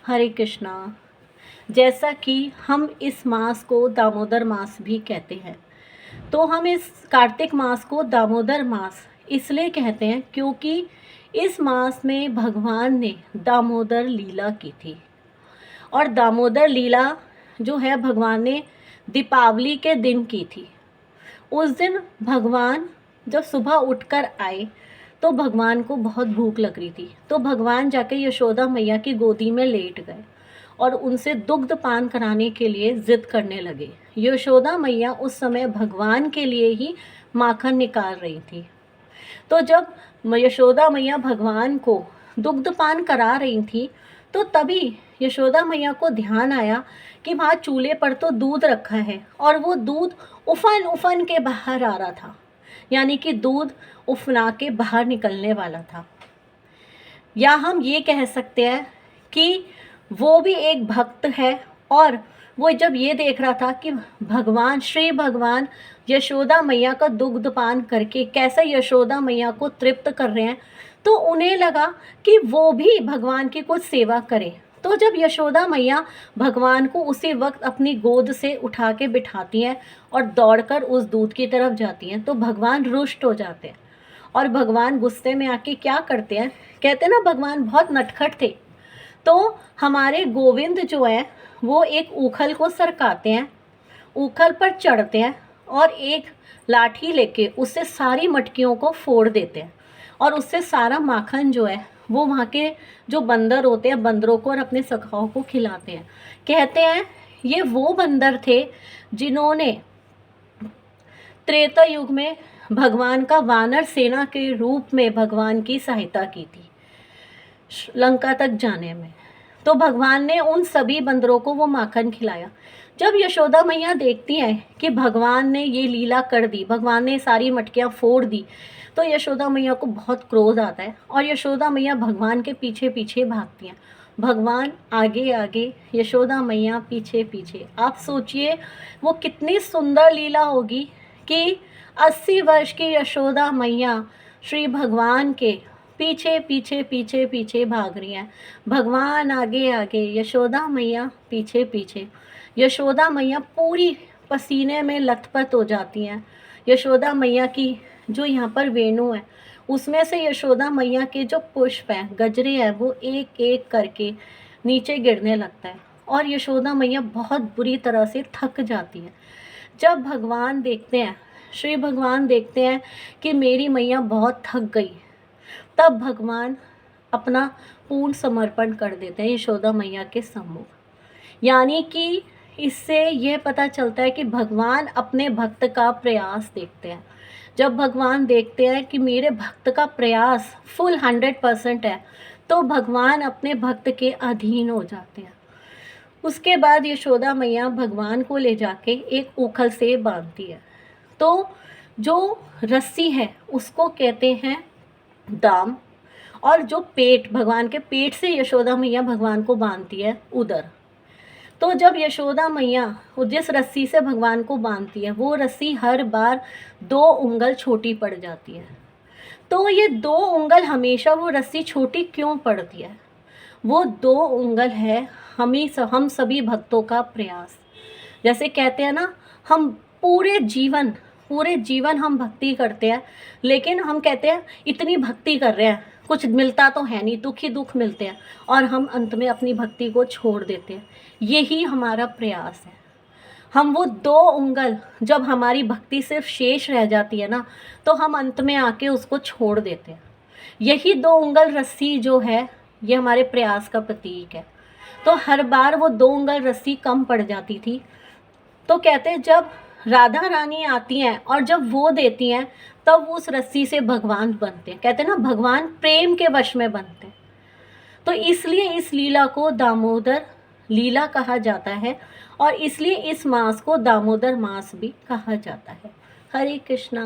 हरे कृष्णा। जैसा कि हम इस मास को दामोदर मास भी कहते हैं, तो हम इस कार्तिक मास को दामोदर मास इसलिए कहते हैं क्योंकि इस मास में भगवान ने दामोदर लीला की थी। और दामोदर लीला जो है भगवान ने दीपावली के दिन की थी। उस दिन भगवान जब सुबह उठकर आए तो भगवान को बहुत भूख लग रही थी, तो भगवान जाके यशोदा मैया की गोदी में लेट गए और उनसे दुग्ध पान कराने के लिए ज़िद करने लगे। यशोदा मैया उस समय भगवान के लिए ही माखन निकाल रही थी। तो जब यशोदा मैया भगवान को दुग्ध पान करा रही थी तो तभी यशोदा मैया को ध्यान आया कि वहाँ चूल्हे पर तो दूध रखा है और वो दूध उफन उफन के बाहर आ रहा था, यानी कि दूध उफना के बाहर निकलने वाला था। या हम ये कह सकते हैं कि वो भी एक भक्त है और वो जब ये देख रहा था कि भगवान श्री भगवान यशोदा मैया का दुग्ध पान करके कैसे यशोदा मैया को तृप्त कर रहे हैं, तो उन्हें लगा कि वो भी भगवान की कुछ सेवा करें। तो जब यशोदा मैया भगवान को उसी वक्त अपनी गोद से उठा के बिठाती हैं और दौड़कर उस दूध की तरफ जाती हैं, तो भगवान रुष्ट हो जाते हैं और भगवान गुस्से में आके क्या करते हैं, कहते हैं ना भगवान बहुत नटखट थे। तो हमारे गोविंद जो है वो एक ऊखल को सरकाते हैं, ऊखल पर चढ़ते हैं और एक लाठी लेके उससे सारी मटकियों को फोड़ देते हैं और उससे सारा माखन जो है वो वहाँ के जो बंदर होते हैं बंदरों को और अपने सखाओं को खिलाते हैं। कहते हैं ये वो बंदर थे जिन्होंने त्रेता युग में भगवान का वानर सेना के रूप में भगवान की सहायता की थी लंका तक जाने में। तो भगवान ने उन सभी बंदरों को वो माखन खिलाया। जब यशोदा मैया देखती हैं कि भगवान ने ये लीला कर दी, भगवान ने सारी मटकियाँ फोड़ दी, तो यशोदा मैया को बहुत क्रोध आता है और यशोदा मैया भगवान के पीछे पीछे भागती हैं। भगवान आगे आगे, यशोदा मैया पीछे पीछे। आप सोचिए वो कितनी सुंदर लीला होगी कि 80 वर्ष की यशोदा मैया श्री भगवान के पीछे पीछे पीछे पीछे भाग रही हैं। भगवान आगे आगे, यशोदा मैया पीछे पीछे। यशोदा मैया पूरी पसीने में लथपथ हो जाती हैं। यशोदा मैया की जो यहाँ पर वेणु है उसमें से यशोदा मैया के जो पुष्प हैं, गजरे हैं, वो एक एक करके नीचे गिरने लगता है और यशोदा मैया बहुत बुरी तरह से थक जाती है। जब भगवान देखते हैं, श्री भगवान देखते हैं कि मेरी मैया बहुत थक गई, तब भगवान अपना पूर्ण समर्पण कर देते हैं यशोदा मैया के सम्मुख। यानी कि इससे यह पता चलता है कि भगवान अपने भक्त का प्रयास देखते हैं। जब भगवान देखते हैं कि मेरे भक्त का प्रयास फुल 100% है, तो भगवान अपने भक्त के अधीन हो जाते हैं। उसके बाद यशोदा मैया भगवान को ले जाके एक ऊखल से बांधती है। तो जो रस्सी है उसको कहते हैं दाम, और जो पेट, भगवान के पेट से यशोदा मैया भगवान को बांधती है, उदर। तो जब यशोदा मैया जिस रस्सी से भगवान को बांधती है वो रस्सी हर बार 2 उंगल छोटी पड़ जाती है। तो ये 2 उंगल हमेशा वो रस्सी छोटी क्यों पड़ती है? वो 2 उंगल है हम सभी भक्तों का प्रयास। जैसे कहते हैं ना, हम पूरे जीवन हम भक्ति करते हैं, लेकिन हम कहते हैं इतनी भक्ति कर रहे हैं, कुछ मिलता तो है नहीं, दुख ही दुख मिलते हैं और हम अंत में अपनी भक्ति को छोड़ देते हैं। यही हमारा प्रयास है। हम वो 2 उंगल, जब हमारी भक्ति सिर्फ शेष रह जाती है ना, तो हम अंत में आके उसको छोड़ देते हैं। यही 2 उंगल रस्सी जो है ये हमारे प्रयास का प्रतीक है। तो हर बार वो 2 उंगल रस्सी कम पड़ जाती थी। तो कहते हैं जब राधा रानी आती हैं और जब वो देती हैं तब उस रस्सी से भगवान बनते हैं। कहते हैं ना, भगवान प्रेम के वश में बनते हैं। तो इसलिए इस लीला को दामोदर लीला कहा जाता है और इसलिए इस मास को दामोदर मास भी कहा जाता है। हरे कृष्णा।